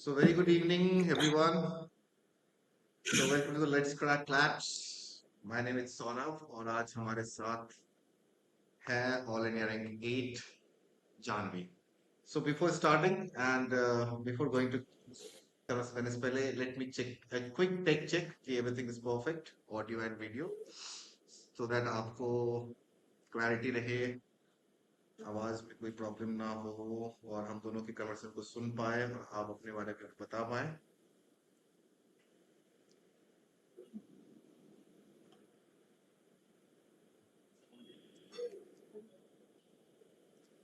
So very good evening, everyone. So welcome to the Let's Crack CLAT. My name is Sonav और आज हमारे साथ है All India Rank 8 Janvi. So before starting and before going to करने से पहले let me check a quick tech check कि everything is perfect, audio and video, so that आपको clarity रहे, आवाज में कोई प्रॉब्लम ना हो और हम दोनों की कन्वर्सेशन को सुन पाए और आप अपने बारे में बता पाए.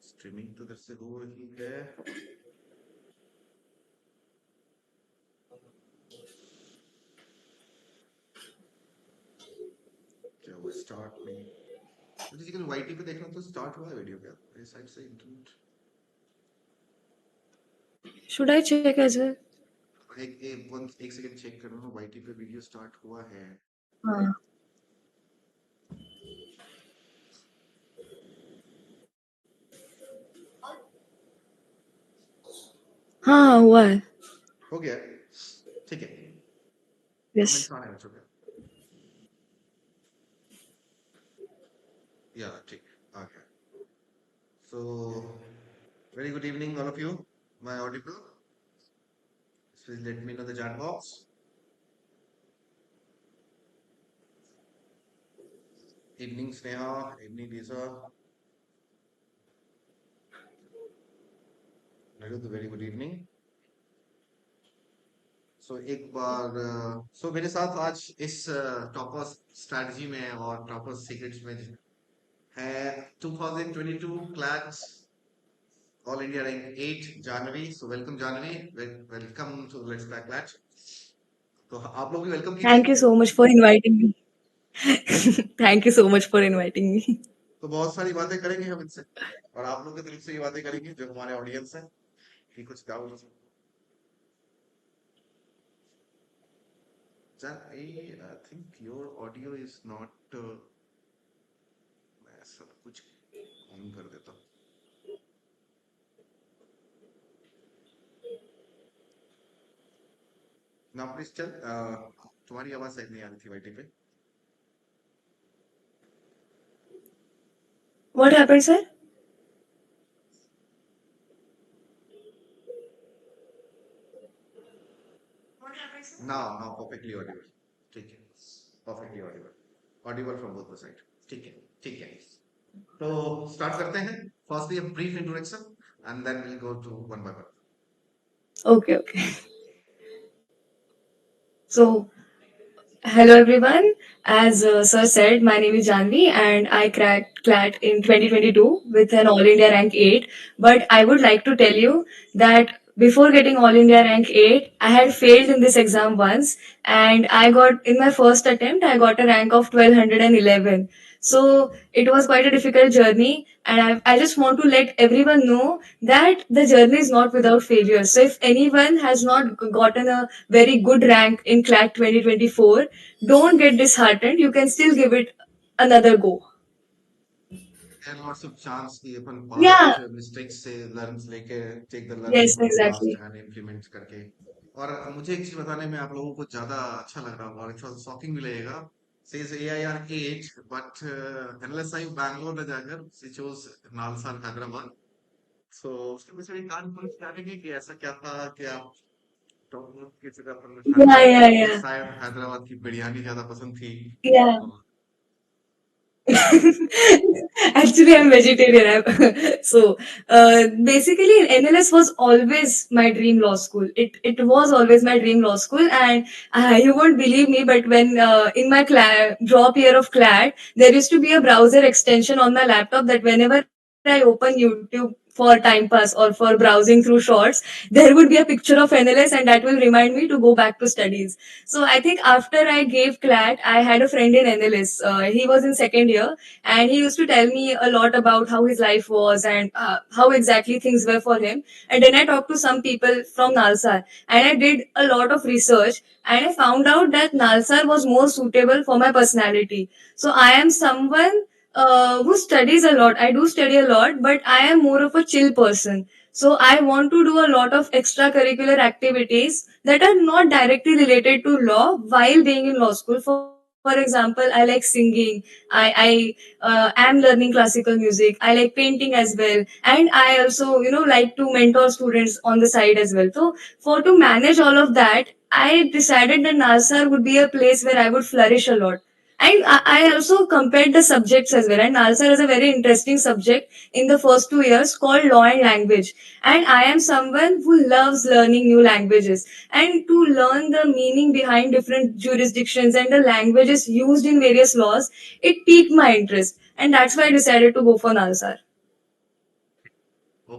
स्ट्रीमिंग तो इधर से हो रही है. क्या वो स्टार्ट नहीं, मुझे कल वाईटी पे देखना तो स्टार्ट हुआ है वीडियो क्या मेरी साइड से internet. Should I check as well? एक सेकंड चेक कर लो वाईटी पे वीडियो स्टार्ट हुआ है. हाँ हाँ हुआ है. हो गया, ठीक है. Yes. कमेंट्स आने बच्चों के. या ठीक आ गया. So very good evening all of you. My audible? Please let me know the chat box. Evening Sneha, evening Lisa. Very good evening. सो एक बार मेरे साथ आज इस टॉपर स्ट्रैटेजी में और टॉपर सीक्रेट्स में है 2022 CLAT all India rank 8 Janhvi. So welcome Janhvi, welcome to let's crack CLAT. तो आप लोग भी वेलकम कीजिए. Thank you so much for inviting me. Thank you so much for inviting me. तो बहुत सारी बातें करेंगे हम इनसे और आप लोग की तरफ से ये बातें करेंगे जो हमारे ऑडियंस है कि कुछ doubt. I think your audio is not मैं सब कुछ ऑन कर देता हूँ. ना प्लीज चल, तुम्हारी आवाज सही नहीं आ रही थी वाईटी पे. What happened, sir? now perfectly audible. ठीक है, perfectly audible from both the side. ठीक है. तो स्टार्ट करते हैं. Firstly a brief introduction and then we'll go to one by one. Okay. So, hello everyone. As Sir said, my name is Janvi and I cracked CLAT in 2022 with an All India rank 8. But I would like to tell you that before getting All India rank 8, I had failed in this exam once and I got, in my first attempt, I got a rank of 1211. So it was quite a difficult journey, and I just want to let everyone know that the journey is not without failures. So if anyone has not gotten a very good rank in CLAT 2024, don't get disheartened. You can still give it another go. And lots of chance कि अपन Yeah. past mistakes से learns लेके take the learning Yes, from the past exactly. and implement करके. और मुझे एक चीज बताने में आप लोगों को ज्यादा अच्छा लग रहा होगा और थोड़ा शॉकिंग भी लगेगा. Says AIR 8 but NLSI Bangalore में जाकर she chose NALSAR Hyderabad. So उसके पीछे भी कान पुलिस जानेंगे कि ऐसा क्या था कि आप टॉप की जगह पर Yeah. शायद हैदराबाद की बिरयानी ज्यादा पसंद थी. Yeah. Actually, I'm vegetarian. So basically, NLS was always my dream law school. It was always my dream law school, and you won't believe me, but when in my drop year of CLAT, there used to be a browser extension on my laptop that whenever I open YouTube for time pass or for browsing through shorts, there would be a picture of NLS, and that will remind me to go back to studies. So I think after I gave CLAT, I had a friend in NLS. He was in second year, and he used to tell me a lot about how his life was and how exactly things were for him. And then I talked to some people from Nalsar, and I did a lot of research, and I found out that Nalsar was more suitable for my personality. So I am someone who studies a lot. I do study a lot, but I am more of a chill person. So I want to do a lot of extracurricular activities that are not directly related to law while being in law school. For example, I like singing. I am learning classical music. I like painting as well, and I also like to mentor students on the side as well. So for to manage all of that, I decided that Nalsar would be a place where I would flourish a lot. And I also compared the subjects as well. And Nalsar has a very interesting subject in the first 2 years called Law and Language. And I am someone who loves learning new languages. And to learn the meaning behind different jurisdictions and the languages used in various laws, it piqued my interest. And that's why I decided to go for Nalsar.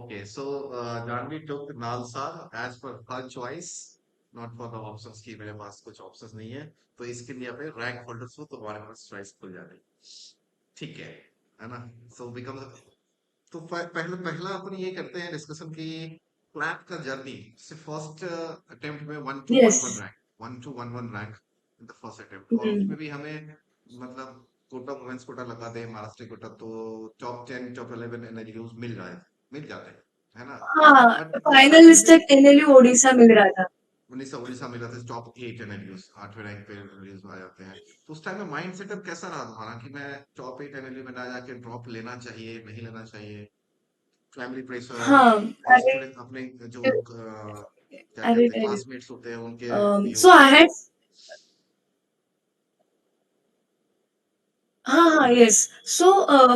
Okay, so Janvi took Nalsa as per her choice, not for the options कि मेरे पास कुछ options नहीं है, तो इसके लिए पे rank holders हो तो हमारे पास choice खुल जाती है, ठीक है ना? So becomes तो पहले पहला अपन ये करते हैं डिस्कशन की क्लैट का जर्नी से फर्स्ट अटेम्प्ट में 1211 Yes. Rank 1211 rank in the first attempt और Hmm. उसमें भी हमें मतलब कोटा वुमेन्स कोटा लगा दे महाराष्ट्र कोटा तो टॉप 10 टॉप 11 एनएलयूज मिल जाते हैं है ना हाँ, बट उस फाइनल टाइम लिस्ट पे तक एनएलयू ओडिशा मिल रहा था. उड़ीसा मिला था टॉप 8 एनएलयूज 8वें रैंक पे एनएलयूज आ जाते हैं तो उस टाइम में माइंड सेटअप कैसा रहा तुम्हारा कि मैं टॉप 8 एनएलयू में ना जाके ड्रॉप लेना चाहिए नहीं लेना चाहिए फैमिली प्रेशर हाँ, और अरे स्टूडेंट अपने जो क्या I will कहते हैं tell you. क्लासमेट्स होते हैं उनके So views I had yes. So,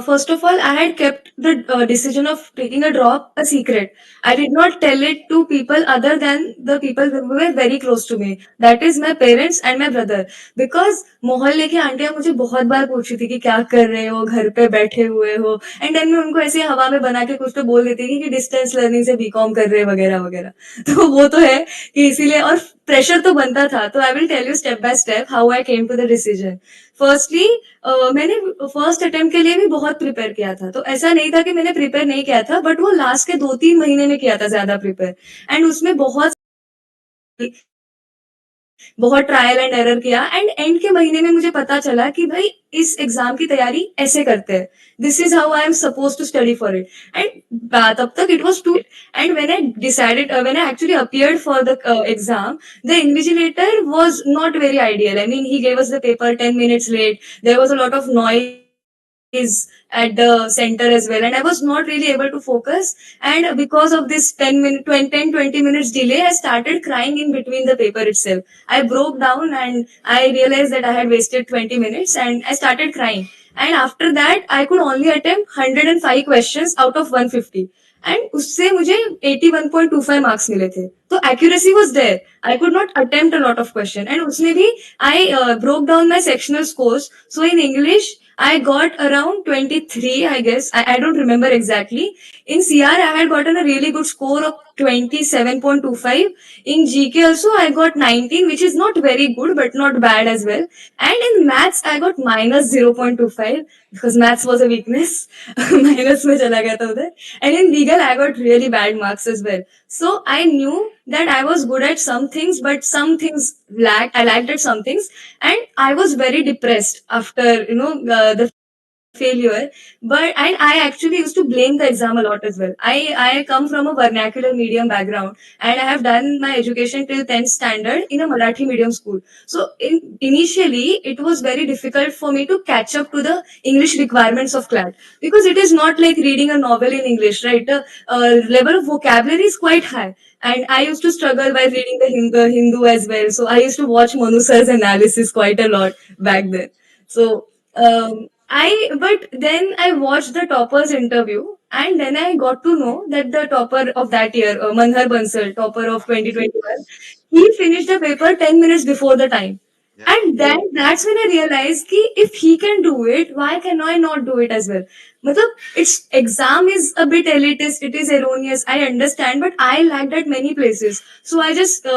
first of all, I had kept the decision of taking a drop a secret. I did not tell it to people other than the people who were very close to me. That is my parents and my brother. Because मोहल्ले की आंटियां मुझे बहुत बार पूछी थी कि क्या कर रहे हो, घर पे बैठे हुए हो. एंड देन मैं उनको ऐसे हवा में बना के कुछ तो बोल देती थी कि डिस्टेंस लर्निंग से बीकॉम कर रहे हैं वगैरह वगैरह. तो वो तो है कि इसीलिए और प्रेशर तो बनता था. तो I will tell you step by step how I came to the decision. Firstly मैंने फर्स्ट अटेम्प्ट के लिए भी बहुत प्रिपेयर किया था. तो ऐसा नहीं था कि मैंने प्रिपेयर नहीं किया था, बट वो लास्ट के 2-3 महीने में किया था ज्यादा प्रिपेयर. एंड उसमें बहुत ट्रायल एंड एरर किया एंड एंड के महीने में मुझे पता चला कि भाई इस एग्जाम की तैयारी ऐसे करते हैं. This is how I am suppose to study for it. And तब तक it was two. And when I actually appeared for the exam, the invigilator was not very ideal. I mean, he gave us the paper 10 minutes late. There was a lot of noise at the center as well, and I was not really able to focus. And because of this 10 20 minutes delay, I started crying in between the paper itself. I broke down and I realized that I had wasted 20 minutes and I started crying. And after that, I could only attempt 105 questions out of 150. And उससे मुझे 81.25 marks मिले थे. तो accuracy was there. I could not attempt a lot of question. And उसमें भी I broke down my sectional scores. So in English I got around 23, I guess. I don't remember exactly. In CR, I had gotten a really good score of 27.25. In GK also, I got 19, which is not very good, but not bad as well. And in maths, I got minus 0.25 because maths was a weakness. Minus में चला गया था उधर. And in legal, I got really bad marks as well. So I knew that I was good at some things, but some things lacked. I lacked at some things, and I was very depressed after the failure. But and I actually used to blame the exam a lot as well. I come from a vernacular medium background, and I have done my education till 10th standard in a Marathi medium school. So initially it was very difficult for me to catch up to the English requirements of CLAT, because it is not like reading a novel in English, right? The level of vocabulary is quite high. And I used to struggle while reading the Hindu as well. So I used to watch Monu sir's analysis quite a lot back then. So but then I watched the topper's interview, and then I got to know that the topper of that year, Manhar Bansal, topper of 2021, he finished the paper 10 minutes before the time. yeah And then that's when I realized कि if he can do it, why can I not do it as well? मतलब its exam is a bit elitist, it is erroneous, I understand, but I lacked at many places. So I just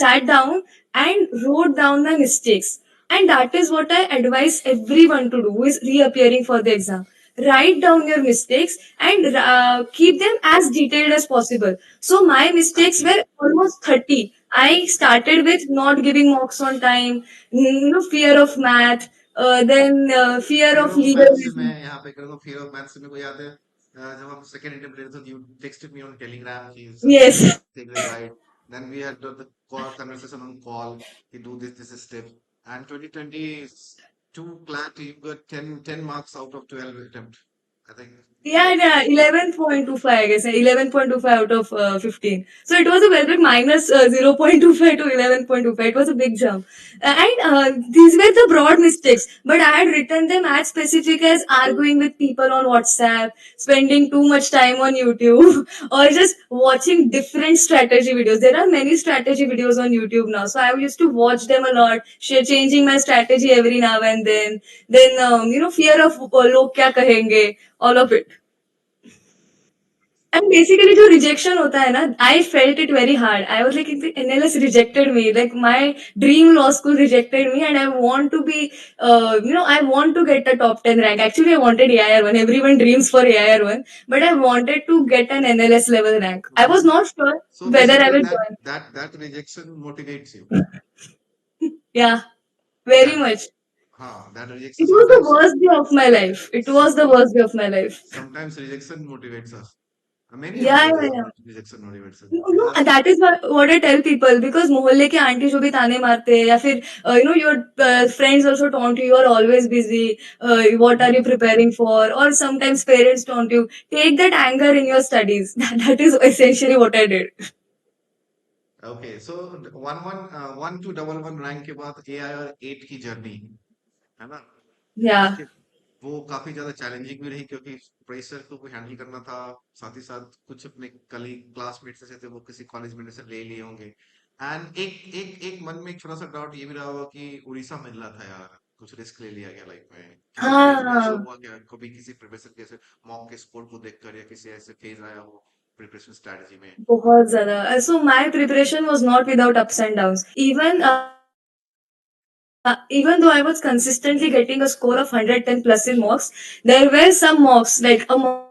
sat down and wrote down my mistakes. And that is what I advise everyone to do who is reappearing for the exam. Write down your mistakes and keep them as detailed as possible. So my mistakes exactly were almost 30. I started with not giving mocks on time, fear of math, then fear fear of of math legal से मैं reason. यहाँ पे करूँगा fear of math से मेरे को याद है जब हम सेकंड अटेम्प्ट ले रहे थे, you texted me on Telegram कि sir Yes. take the guide. Then we had the call conversation on call. You do this step. And 2022 CLAT, you got 10 marks out of 12 attempt. I think. Yeah, yeah, 11.25, I guess. 11.25 out of 15. So it was a very big minus 0.25 to 11.25. It was a big jump. And these were the broad mistakes. But I had written them as specific as arguing with people on WhatsApp, spending too much time on YouTube, or just watching different strategy videos. There are many strategy videos on YouTube now. So I used to watch them a lot, changing my strategy every now and then. Then, fear of log kya kahenge, all of it. And basically जो rejection होता है ना, I felt it very hard. I was like, NLS rejected me. Like my dream law school rejected me, and I want to be, I want to get a top 10 rank. Actually, I wanted AIR1. Everyone dreams for AIR1, but I wanted to get an NLS level rank. I was Mhm. not sure So whether I basically, will that join. that that rejection motivates you. Yeah, very That much. that rejection It was the sometimes worst day of my life. It was the worst day of my life. sometimes rejection motivates us. Many of Yeah, the yeah, yeah. rejection motivates us No, because that is what I tell people because मोहल्ले के aunty जो भी ताने मारते हैं या फिर your friends also taunt you you are always busy, what are you preparing for, or sometimes parents taunt you, take that anger in your studies. That is essentially what I did. okay, so one to double one rank के बाद AIR 8 की journey है ना, Yeah. उसके वो काफी ज्यादा challenging भी रही क्योंकि प्रेशर को भी हैंडल करना था, साथ ही साथ कुछ अपने कलीग क्लासमेट्स ऐसे थे वो किसी कॉलेज में से ले लिए होंगे, एंड एक एक एक मन में एक छोटा सा डाउट ये भी रहा होगा कि उड़ीसा मिल रहा था यार, कुछ रिस्क ले लिया गया लाइफ में, किसी फेज में ऐसा हाँ हुआ क्या, कभी किसी प्रिपरेशन के ऐसे मॉक के स्पोर्ट को देखकर या किसी ऐसे फेज आया हो प्रिपरेशन स्ट्रेटजी में? बहुत ज्यादा. So my preparation was not without ups and downs. Even though I was consistently getting a score of 110 plus in mocks, there were some mocks like a mock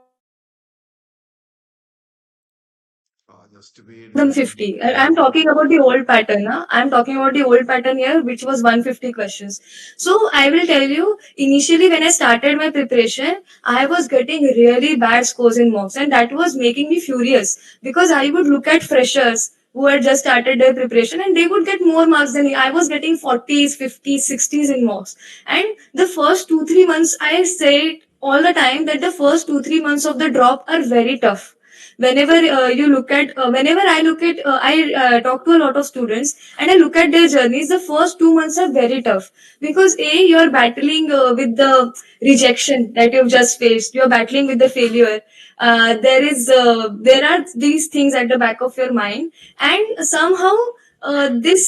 Just to be them just to be 50. I'm clear. talking about the old pattern. Huh? I'm talking about the old pattern here, which was 150 questions. So I will tell you, initially when I started my preparation, I was getting really bad scores in mocks, and that was making me furious because I would look at freshers who had just started their preparation and they would get more marks than me. I was getting 40s, 50s, 60s in mocks. And the first 2, 3 months, I say all the time that the first 2, 3 months of the drop are very tough. Whenever whenever I look at I talk to a lot of students and I look at their journeys, the first 2 months are very tough because you're battling with the rejection that you've just faced, you're battling with the failure, there are these things at the back of your mind, and somehow this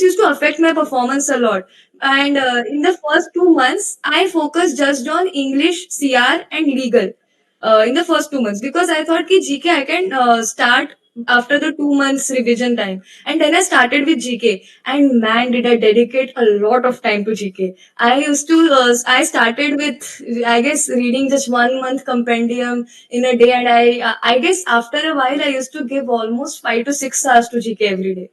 used to affect my performance a lot. And in the first 2 months I focused just on English, CR, and legal in the first 2 months because I thought ki GK I can start after the 2 months revision time. And then I started with GK, and man, did I dedicate a lot of time to GK. I started with, I guess, reading just 1 month compendium in a day, and I guess after a while I used to give almost 5 to 6 hours to GK every day.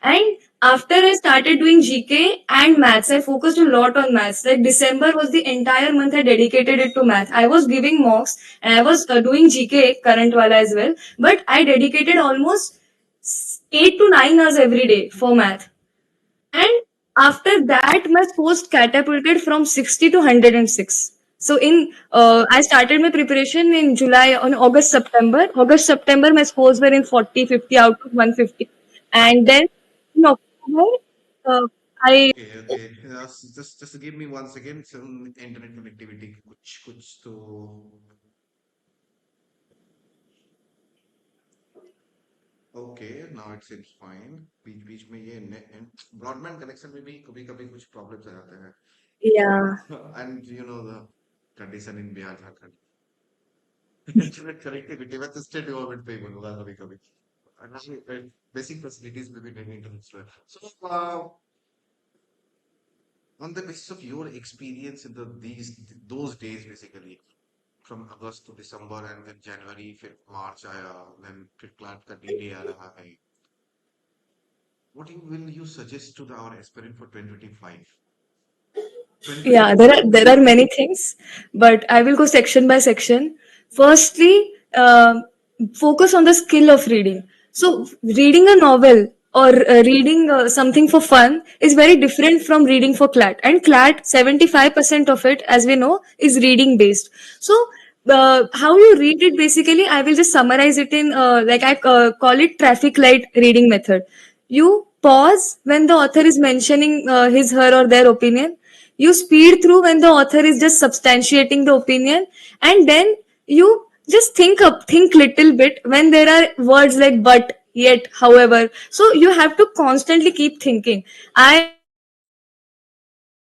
And after I started doing GK and maths, I focused a lot on maths. Like December was the entire month I dedicated it to math. I was giving mocks and I was doing GK current wala as well, but I dedicated almost 8 to 9 hours every day for math. And after that, my scores catapulted from 60 to 106. So I started my preparation in July, on August, September. August, September, my scores were in 40, 50 out of 150. And then in October, uh, I Okay, okay. Just give me 1 second. Some internet connectivity. कुछ तो okay, now it seems fine. बीच बीच में ये broadband connection में भी कभी कभी कुछ प्रॉब्लम्स आ जाते हैं. yeah. And you know the condition in Bihar Jharkhand. Internet connectivity मैं तो स्टेट गवर्नमेंट पे ही बोलूंगा कभी कभी. बेसिक फैसिलिटीज में भी नहीं internet. So on the basis of your experience in those days basically, from August to December and then January, फिर March आया, then फिर क्लाट का D-Day आ रहा है. What will you suggest to our aspirant for 2025? Yeah, there are many things, but I will go section by section. Firstly, focus on the skill of reading. So, reading a novel or reading something for fun is very different from reading for CLAT. And CLAT, 75% of it, as we know, is reading based. So, how you read it basically, I will just summarize it in like I call it traffic light reading method. You pause when the author is mentioning his, her, or their opinion. You speed through when the author is just substantiating the opinion, and then you just think little bit when there are words like but, yet, however. So you have to constantly keep thinking. I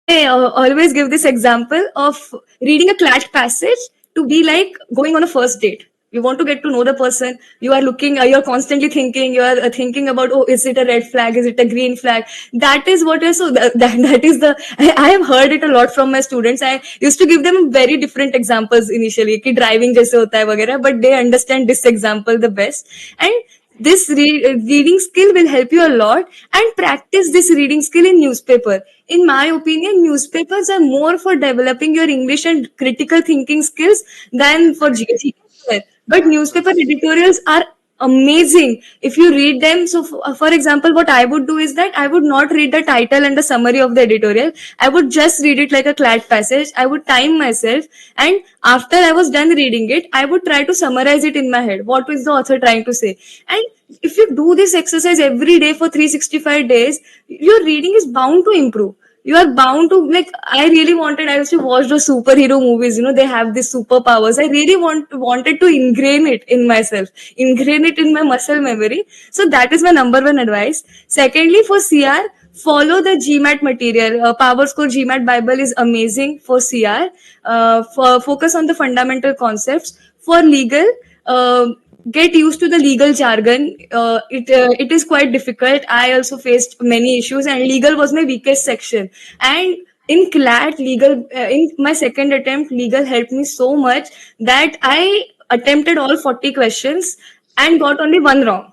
always give this example of reading a CLAT passage to be like going on a first date. You want to get to know the person, you are looking, you're constantly thinking, you are thinking about, oh, is it a red flag, is it a green flag? That is what is, so that is the, I have heard it a lot from my students. I used to give them very different examples initially कि driving जैसे होता है वगैरह, but they understand this example the best. And this reading skill will help you a lot. And practice this reading skill in newspaper. In my opinion, newspapers are more for developing your English and critical thinking skills than for GK. But Yeah, newspaper that's editorials are amazing if you read them. So, for example, what I would do is that I would not read the title and the summary of the editorial. I would just read it like a CLAT passage. I would time myself, and after I was done reading it, I would try to summarize it in my head. What is the author trying to say? And if you do this exercise every day for 365 days, your reading is bound to improve. You are bound to, like, I used to watch those superhero movies, they have these superpowers. I really wanted to ingrain it in myself, ingrain it in my muscle memory. So that is my number one advice. Secondly, for CR, follow the GMAT material. Power Score GMAT Bible is amazing for CR. For focus on the fundamental concepts. For legal, get used to the legal jargon. It is quite difficult. I also faced many issues, and legal was my weakest section. And in CLAT, legal, in my second attempt, legal helped me so much that I attempted all 40 questions and got only one wrong.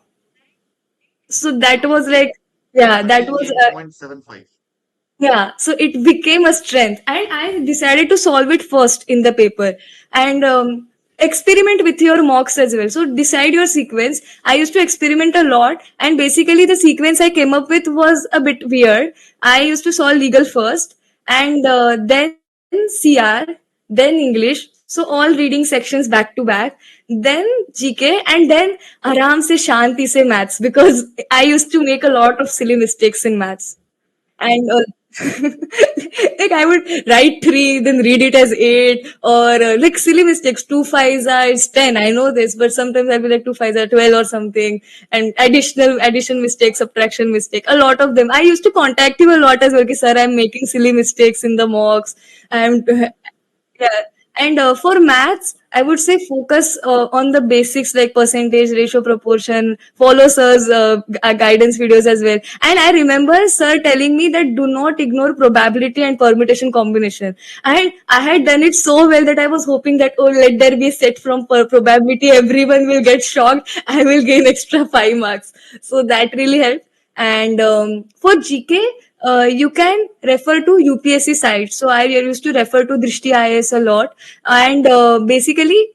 So that wow. was like, yeah, that was 78.75. yeah, so it became a strength, and I decided to solve it first in the paper. And experiment with your mocks as well. So decide your sequence. I used to experiment a lot, and basically the sequence I came up with was a bit weird. I used to solve legal first, and then CR, then English. So all reading sections back to back, then GK, and then aram se shanti se maths, because I used to make a lot of silly mistakes in maths. And like I would write 3, then read it as 8, or like silly mistakes. 2 5s are it's 10. I know this, but sometimes I'll be like 2 5s are 12 or something. And addition mistakes, subtraction mistake, a lot of them. I used to contact you a lot as well. Ki, sir, I'm making silly mistakes in the mocks. I'm yeah. And for maths, I would say focus on the basics like percentage, ratio, proportion. Follow sir's guidance videos as well. And I remember sir telling me that do not ignore probability and permutation combination. And I had done it so well that I was hoping that, oh, let there be a set from probability. Everyone will get shocked. I will gain extra 5 marks. So that really helped. And for GK, you can refer to UPSC sites. So I used to refer to Drishti IAS a lot, and basically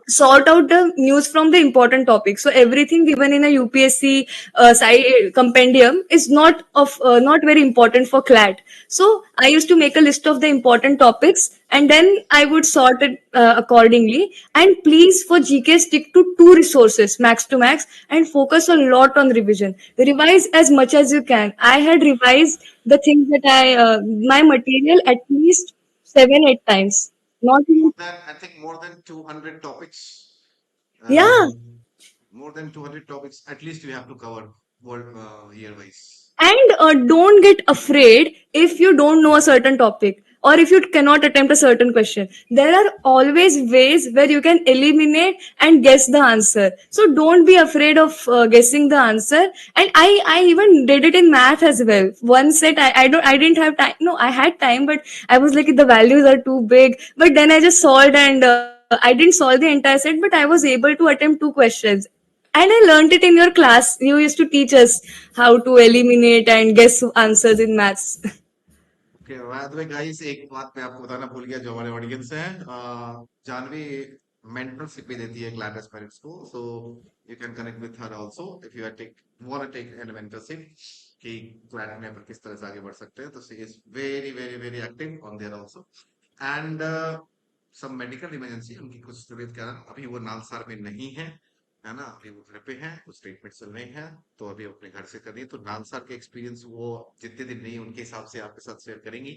sort out the news from the important topics. So everything given in a UPSC site compendium is not very important for CLAT. So I used to make a list of the important topics, and then I would sort it accordingly. And please, for GK, stick to 2 resources max to max, and focus a lot on revision. Revise as much as you can. I had revised the things that my material at least 7 8 times. Not More even, than, I think more than 200 topics. yeah. More than 200 topics, at least you have to cover world year wise. And don't get afraid if you don't know a certain topic, or if you cannot attempt a certain question. There are always ways where you can eliminate and guess the answer. So don't be afraid of guessing the answer. And I even did it in math as well. One set I didn't have time. No, I had time, but I was like the values are too big. But then I just solved, and I didn't solve the entire set, but I was able to attempt 2 questions. And I learned it in your class. You used to teach us how to eliminate and guess answers in maths. Okay, by the way guys, एक बात मैं आपको बताना भूल गया जो हमारे audience है। जानवी मेंटरशिप भी देती है क्लैट एस्पिरेंट्स को, so you can connect with her also if you are take want to take an mentorship कि क्लैट में पर किस तरह से आगे बढ़ सकते हैं। तो she is very very very active on their also. And सब मेडिकल इमरजेंसी उनकी कुछ तबीयत के कारण अभी वो नालसार में नहीं है ना, अभी वो घर पे हैं, कुछ ट्रीटमेंट चल रहे हैं, तो अभी अपने घर से कर रही है। तो नालसार के एक्सपीरियंस वो जितने दिन नहीं उनके हिसाब से आपके साथ शेयर करेंगी।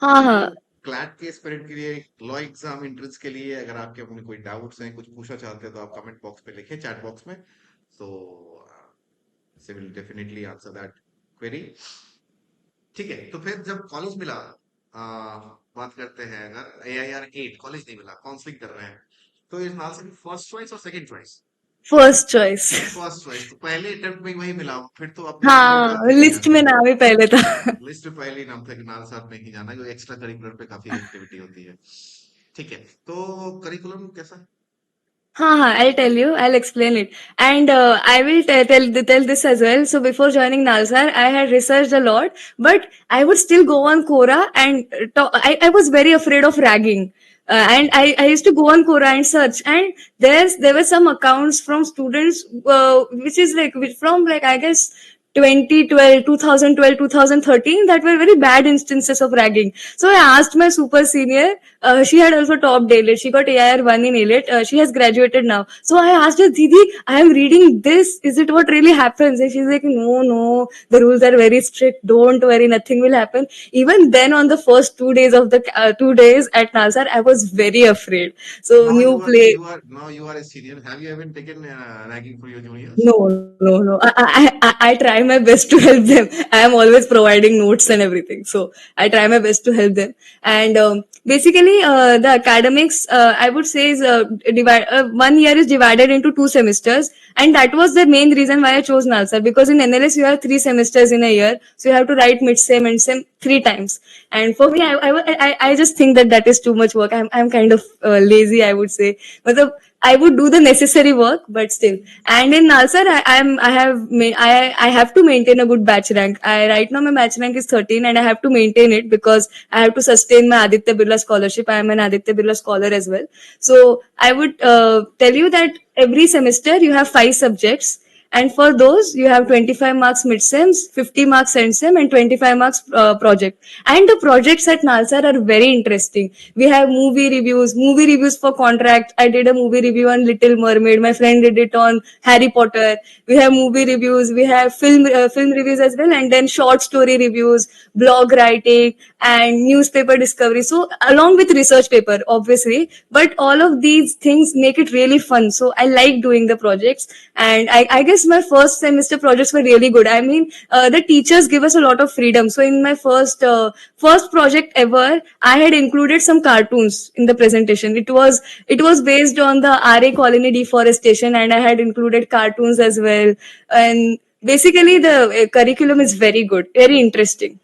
हाँ तो हाँ। क्लैट के एस्पिरेंट के लिए, लॉ एग्जाम एंट्रेंस के लिए, अगर आपके अपने कोई डाउट्स हैं, कुछ पूछना चाहते हैं, तो आप कमेंट बॉक्स पे लिखें, चैट बॉक्स में। सो से will definitely answer that query. ठीक है, तो फिर जब कॉलेज मिला, बात करते हैं, अगर AIR 8 कॉलेज नहीं मिला, काउंसलिंग कर रहे हैं, तो इस नाल से फर्स्ट चॉइस और second choice? First choice. First choice तो पहले अटेम्प्ट में वही मिला, फिर तो आपने मन में बात हाँ, नहीं किया? लिस्ट में नाम ही पहले था। लिस्ट में पहले ही नाम था कि नाल साहब नहीं जाना, क्योंकि एक्स्ट्रा करिकुलर पे काफी एक्टिविटी होती है। ठीक है, तो करिकुलम कैसा? हाँ, I'll tell you. I'll explain it, and I will tell this as well. So before joining Nalsar, I had researched a lot, but I would still go on Quora and I was very afraid of ragging. And I used to go on Quora and search, and there were some accounts from students, which is like from like I guess 2012, 2012, 2013, that were very bad instances of ragging. So I asked my super senior. She had also topped AILET. She got AIR 1 in AILET. She has graduated now. So I asked her, Didi, I am reading this. Is it what really happens? And she's like, no, no, the rules are very strict. Don't worry, nothing will happen. Even then, on the first 2 days of the 2 days at Nalsar, I was very afraid. So Now new place. you are a senior. Have you ever taken ragging for your juniors? No, no, no. I try my best to help them. I am always providing notes and everything. So I try my best to help them. And basically, the academics, I would say, is divide. 1 year is divided into 2 semesters, and that was the main reason why I chose Nalsar, because in NLS you have 3 semesters in a year, so you have to write mid-sem and sem 3 times. And for me, I just think that that is too much work. I'm kind of lazy, I would say. Matlab, I would do the necessary work, but still. And in Nalsar, I have to maintain a good batch rank. I right now my batch rank is 13, and I have to maintain it because I have to sustain my Aditya Birla scholarship. I am an Aditya Birla scholar as well. So I would tell you that every semester you have 5 subjects, and for those you have 25 marks mid sems, 50 marks end sem, and 25 marks project. And the projects at Nalsar are very interesting. We have movie reviews for contract. I did a movie review on Little Mermaid. My friend did it on Harry Potter. We have movie reviews. We have film reviews as well, and then short story reviews, blog writing, and newspaper discovery. So along with research paper, obviously, but all of these things make it really fun. So I like doing the projects, and I guess my first semester projects were really good. I mean, the teachers give us a lot of freedom. So in my first project ever, I had included some cartoons in the presentation. It was based on the RA colony deforestation, and I had included cartoons as well. And basically, the curriculum is very good, very interesting.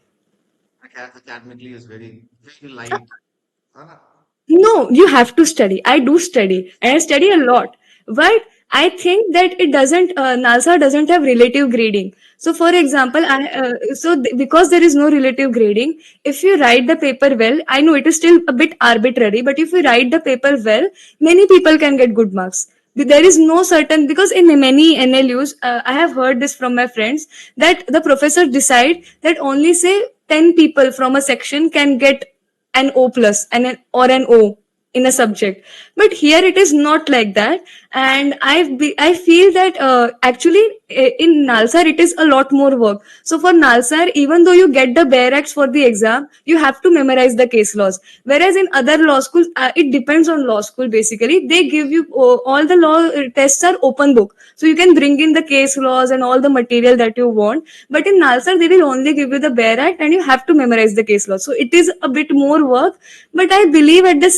Academically is very light, है ना? No, you have to study. I do study, and I study a lot. But I think that it doesn't. NASA doesn't have relative grading. So, for example, because there is no relative grading, if you write the paper well, I know it is still a bit arbitrary, but if you write the paper well, many people can get good marks. There is no certain, because in many NLUs, I have heard this from my friends, that the professor decide that only say 10 people from a section can get an O plus and or an O in a subject. But here it is not like that, and I feel that actually in Nalsar it is a lot more work. So for Nalsar, even though you get the bare acts for the exam, you have to memorize the case laws. Whereas in other law schools, it depends on law school. Basically, they give you all the law tests are open book, so you can bring in the case laws and all the material that you want. But in Nalsar, they will only give you the bare act, and you have to memorize the case law. So it is a bit more work. But I believe at the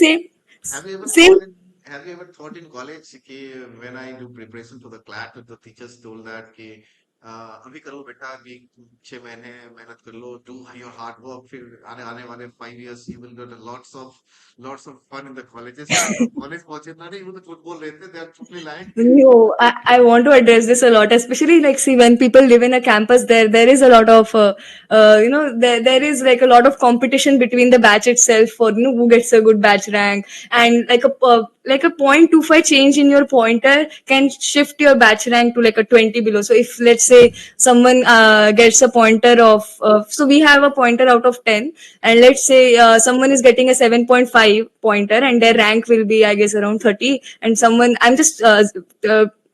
Have you ever same. thought in Have you ever thought in college कि when I do preparation for the CLAT, the teachers told that कि अभी करो बेटा, अभी 6 महीने मेहनत कर लो, डू योर हार्ड वर्क, फिर आने आने वाले 5 years you will get lots of fun in the colleges. तो कॉलेज पहुंचे ना, नहीं वो तो झूठ बोल रहे थे, they are truly lying. No, I want to address this a lot, especially like see when people live in a campus, there is a lot of there is like a lot of competition between the batch itself for who gets a good batch rank, and like a 0.25 change in your pointer can shift your batch rank to like a 20 below. So if let's say someone gets a pointer of so we have a pointer out of 10, and let's say someone is getting a 7.5 pointer and their rank will be I guess around 30, and someone I'm just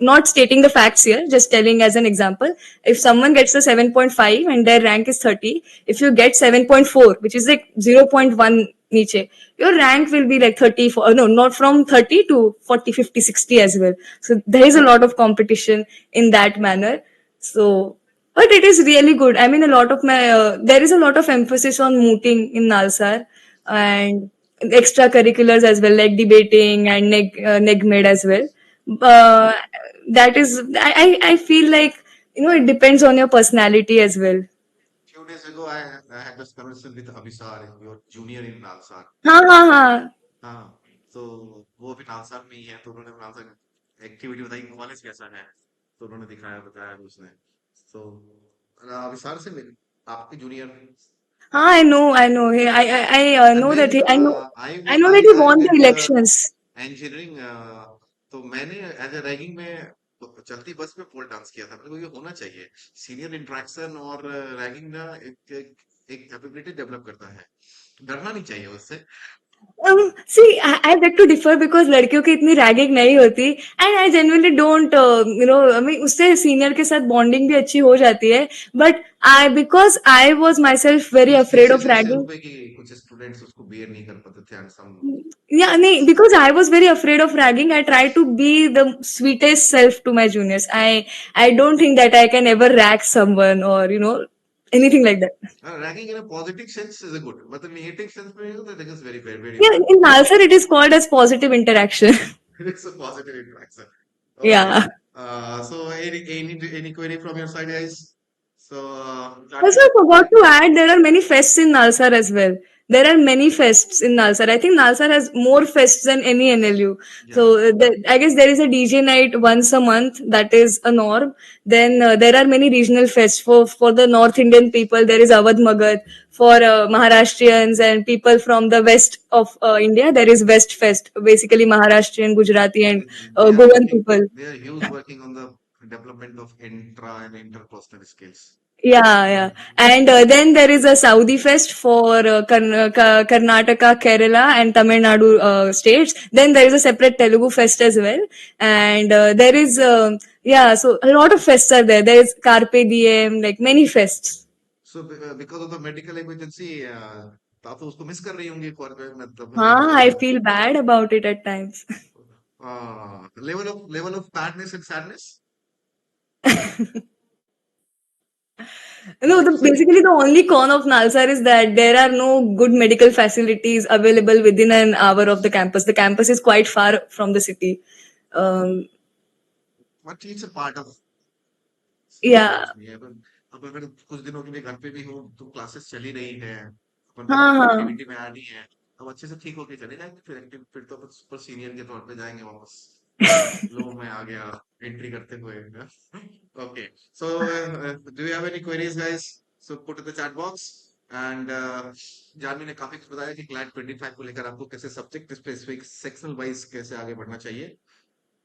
not stating the facts here, just telling as an example. If someone gets a 7.5 and their rank is 30, if you get 7.4, which is like 0.1 niche, your rank will be like 34, no, not from 30 to 40, 50, 60 as well. So there is a lot of competition in that manner. So but it is really good. I mean, a lot of my there is a lot of emphasis on mooting in Nalsar and extracurriculars as well, like debating and negmed as well. Uh, that is, I feel like it depends on your personality as well. Few days ago, I had this conversation with Abhisar, your junior in Nalsar. हाँ हाँ हाँ. हाँ, तो वो भी नालसार में ही है, तो उन्होंने नालसार एक्टिविटी बताई, कॉलेज कैसा है, तो उन्होंने दिखाया, बताया भी उसने। तो विशाल से मिल, आपके जूनियर। हाँ, I know. Hey, I and know that then I I know that I he I won the with elections. Engineering. तो मैंने एज ए रैगिंग में चलती बस में पोल डांस किया था। मेरे को ये होना चाहिए, सीनियर इंटरेक्शन और रैगिंग ना एक कैपेबिलिटी डेवलप करता है, डरना नहीं चाहिए उससे। See, I beg to differ because लड़कियों की इतनी रैगिंग नहीं होती, and I genuinely don't I mean उससे सीनियर के साथ बॉन्डिंग भी अच्छी हो जाती है, but I because I was myself very कुछ afraid of केसेस ऐसे ragging. हुए कि कुछ स्टूडेंट्स उसको बियर नहीं कर पाते थे, and some. Yeah, nee, because I was very afraid of ragging, I tried to be the sweetest self to my juniors. I don't think that I can ever rag someone or anything like that. Ragging in a positive sense is good, मतलब negative sense में तो I think it's very very very Yeah, bad. in Nalsar it is called as positive interaction. It's a positive interaction. Okay, Yeah. So any query from your side, guys? So Also, starting I with forgot to add there are many fests in Nalsar as well. There are many fests in Nalsar. I think Nalsar has more fests than any NLU. So yeah, I guess there is a DJ night once a month. That is a norm. Then there are many regional fests for the North Indian people. There is Awadh Magad. For Maharashtrians and people from the west of India, there is West Fest. Basically, Maharashtrian, Gujarati, and Goan people. they are huge working on the development of intra and interpersonal skills. Yeah, yeah. And then there is a Saudi Fest for Karnataka, Kerala, and Tamil Nadu states. Then there is a separate Telugu Fest as well. And there is, yeah, so a lot of fests are there. There is Carpe Diem, like many fests. So because of the medical emergency, तो आप तो उसको miss कर रही होंगी for मतलब Huh, I feel bad about it at times. level of sadness and sadness. No, basically the only con of Nalsar is that there are no good medical facilities available within an hour of the campus. The campus is quite far from the city. Um, But it's a part of yeah. Course नहीं है। अब अगर कुछ दिनों के लिए घर पे भी हो तो क्लासेस चल ही रही है, अपन को हाँ हाँ. एक्टिविटी में आनी है, अब अच्छे से ठीक होके चले जाएंगे, फिर फिर तो अपन सुपर सीनियर के तौर पे जाएंगे वापस। लो मैं आ गया एंट्री करते हुए। Okay, so do you have any queries guys? So put in the chat box. And Janhvi ने काफी कुछ बताया कि क्लैट 25 को लेकर आपको कैसे सब्जेक्ट स्पेसिफिक सेक्शनल वाइज कैसे आगे बढ़ना चाहिए।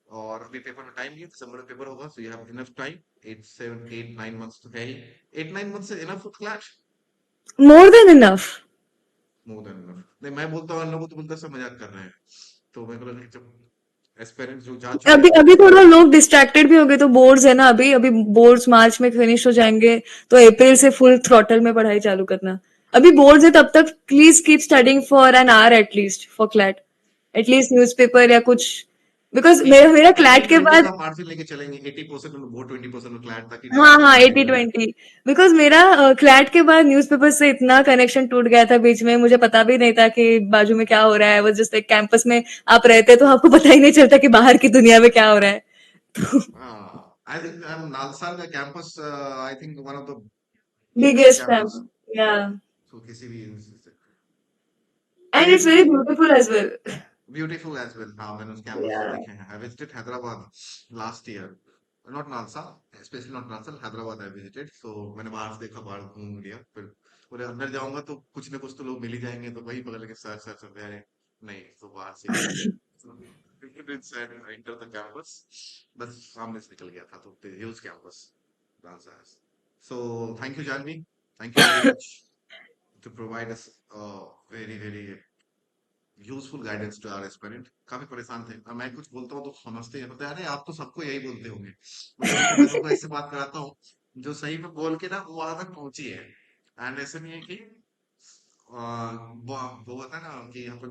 और अभी पेपर में टाइम नहीं है, दिसंबर में पेपर होगा, so you have enough time. 8 7 8 9 months तो है ही। 8 9 months से enough clash. More than enough. More than enough नहीं, मैं बोलता हूँ, लोगों तो बोलता है सब मजाक कर रहे हैं, तो मेरे को लगा कि जब एस्पेरेंट्स जो जा चुके अभी हैं। अभी थोड़ा लोग डिस्ट्रैक्टेड भी हो गए, तो बोर्ड्स है ना, अभी अभी बोर्ड्स मार्च में फिनिश हो जाएंगे, तो अप्रैल से फुल थ्रॉटल में पढ़ाई चालू करना। अभी बोर्ड्स है, तब तक please keep studying for an hour at least for CLAT, at least newspaper या कुछ, बिकॉज एटी मेरा एटी क्लैट के ट्वेंटी बाद का मार्जिन लेके चलेंगे, 80% में वो 20% में क्लैट, ताकि हाँ हाँ डिस्ट्रैक्शन नहीं 80-20, बिकॉज मेरा क्लैट के बाद न्यूज़पेपर से इतना कनेक्शन टूट गया था बीच में, मुझे पता भी नहीं था कि बाजू में क्या हो रहा है। वो जस्ट एक कैंपस में आप रहते तो आपको पता ही नहीं चलता कि बाहर की दुनिया में क्या हो रहा है। रहे। I think Nalsar का campus, I think one of the biggest Biggest campus. time. Yeah. So किसी भी And पहले it's very beautiful as well. Beautiful as well. हाँ, मैंने उस कैंपस को Yeah. देखे हैं। I visited Hyderabad last year, not NALSAR, specially not NALSAR, Hyderabad I visited. So मैंने बाहर से देखा, बाहर घूम लिया। फिर पूरे अंदर जाऊंगा तो कुछ ना कुछ तो लोग मिल ही जाएंगे, तो वही पकड़ के सर सर सर अरे नहीं, तो बाहर से एंटर द कैंपस, बस सामने से निकल गया था। तो huge campus NALSAR. So thank you Janhvi, thank you very much to provide us very very useful guidance to our aspirant. काफी परेशान थे, अब मैं कुछ बोलता हूँ तो समझते हैं, अरे आप तो सबको यही बोलते होंगे। बोले देखो, मैं तुमको ऐसे बात कराता हूँ जो सही में बोल के ना वो वहां तक पहुंची है। एंड ऐसे नहीं है कि वो होता है ना कि यहाँ पर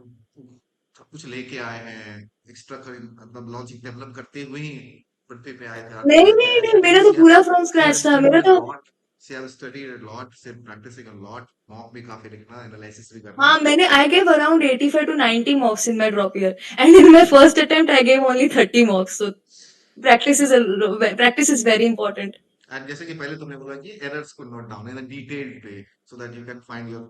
सब कुछ लेके आए हैं, एक्स्ट्रा मतलब लॉजिक डेवलप करते हुए ही पृथ्वी पे आए थे, अर्थ पे नहीं आए थे। नहीं नहीं, एक्चुअली मेरा तो पूरा फ्रॉम सी हैव स्क्रैच था स्टडीड मेरा अ तो। Lot, see have studied a lot, see practicing a lot, mock भी काफी लिखना, एनालिसिस भी करना। हाँ, मैंने I gave around 85 to 90 marks in my drop year, and in my first attempt I gave only 30 marks. So practice is very important. And जैसे कि पहले तुमने बोला कि एरर्स को note down in detailed way, so that you can find your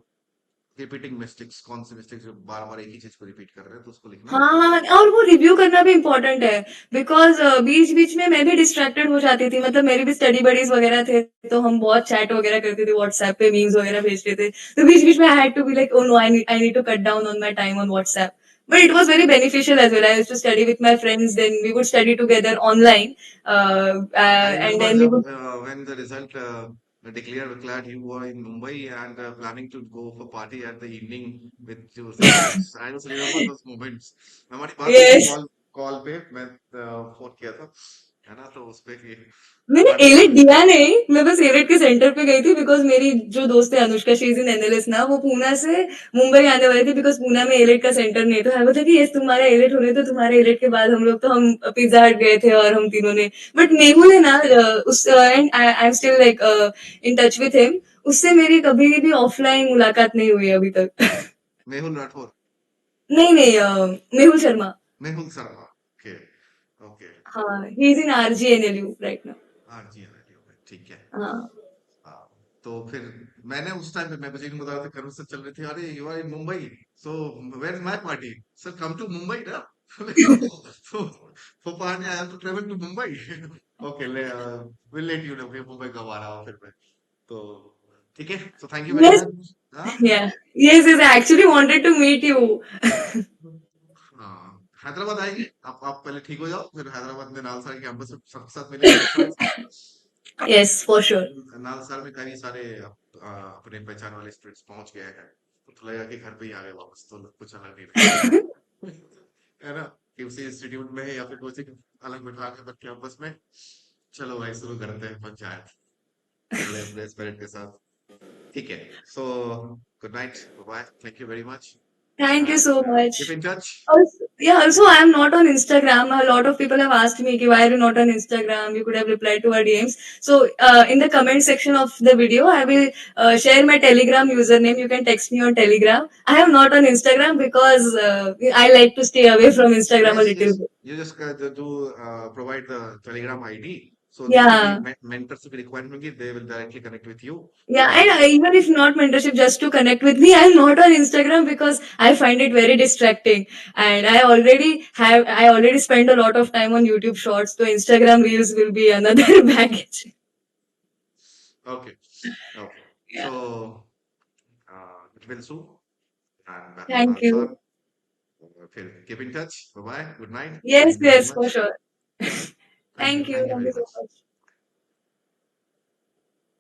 repeating mistakes, कौन से mistakes जो बार बार एक ही चीज को रिपीट कर रहे हैं, तो उसको लिखना। हाँ हाँ, और वो रिव्यू करना भी इम्पोर्टेंट है। बिकॉज बीच बीच में मैं भी डिस्ट्रैक्टेड हो जाती थी, मतलब मेरी भी स्टडी बडीज वगैरह थे, तो हम बहुत चैट वगैरह करते थे, व्हाट्सएप पे मीम्स वगैरह भेजते थे। तो बीच बीच में I had to be like, oh no, I need to cut down on my time on WhatsApp. But it was very beneficial as well. I used to study with my friends, then we would study together online, I and remember then we जब would. When the result declared CLAT, you were in Mumbai and planning to go for party at the evening with your friends. I just remember those moments. हमारी बात हुई थी Yes. Call, call पे मैं phone किया था, है ना, तो उस पे कि मैंने पार्टी एलिट करनी। दिया नहीं, मैं बस एलिट के सेंटर पे गई थी, बिकॉज मेरी जो दोस्त है Anushka, she is in NLS ना, वो पूना से मुंबई आने वाली थी, बिकॉज पूना में एलिट का सेंटर नहीं, तो बोला कि यस तुम्हारा एलिट होने, तो तुम्हारे एलिट के बाद हम लोग, तो हम पिज्जा हट गए थे और हम तीनों ने। बट मेहुल है ना, उस and I am still like in touch with him. उससे मेरी कभी भी ऑफलाइन मुलाकात नहीं हुई अभी तक। मेहुल राठौर, नहीं नहीं, मेहुल शर्मा। Mehul Sharma, okay okay. हाँ, he is in RGNLU right now. हाँ जी, हाँ जी, ठीक है। हाँ। हाँ, तो फिर मैंने उस टाइम पे मैं मुझे बता रहा था, करूँ से चल रही थी, अरे you are in Mumbai, so where is my party, sir come to Mumbai ना। For party I have to travel to Mumbai. Okay, ले विल लेट यू नो कि मुंबई कब आ रहा हूँ फिर मैं। तो ठीक है, सो thank you very Yes. Much. हाँ Yeah. Yes, yes, I actually wanted to meet you. हाँ, हैदराबाद आएंगे, आप पहले ठीक हो जाओ, फिर हैदराबाद में नालसा के कैंपस सबके साथ मिलेंगे थोड़ा सा। Yes, for sure. नालसार में कई सारे अपने पहचान वाले स्टूडेंट्स पहुंच गए हैं, तो लगा कि घर पे ही आ गए वापस, तो कुछ अलग नहीं रहेगा। है ना, कि उसी इंस्टीट्यूट में है या फिर कोचिंग अलग बिठा के कैंपस में। चलो भाई शुरू करते हैं पंचायत बड़े अपने स्पिरिट के साथ। ठीक है, so good night, bye, thank you very much Thank you so and keep much. In touch. Also, yeah, also I am not on Instagram. A lot of people have asked me, "Ki, why are you not on Instagram? You could have replied to our DMs." So, in the comment section of the video, I will share my Telegram username. You can text me on Telegram. I am not on Instagram because I like to stay away from Instagram a Yes, little yes. bit. You just do provide the Telegram ID. So जितने भी Yeah. mentors की requirement होगी, they will directly connect with you. Yeah, and And even if not mentorship, just to connect with me, I'm not on Instagram because I find it very distracting. And I already spend a lot of time on YouTube Shorts, so Instagram Reels will be another baggage. okay, okay. Yeah. So it will soon. And back to Thank you. Nalsar. फिर keep in touch. Bye bye. Good night. Yes, Thank you very yes, for much. sure. Thank you. Thank you. Thank you Thank very you so much. much.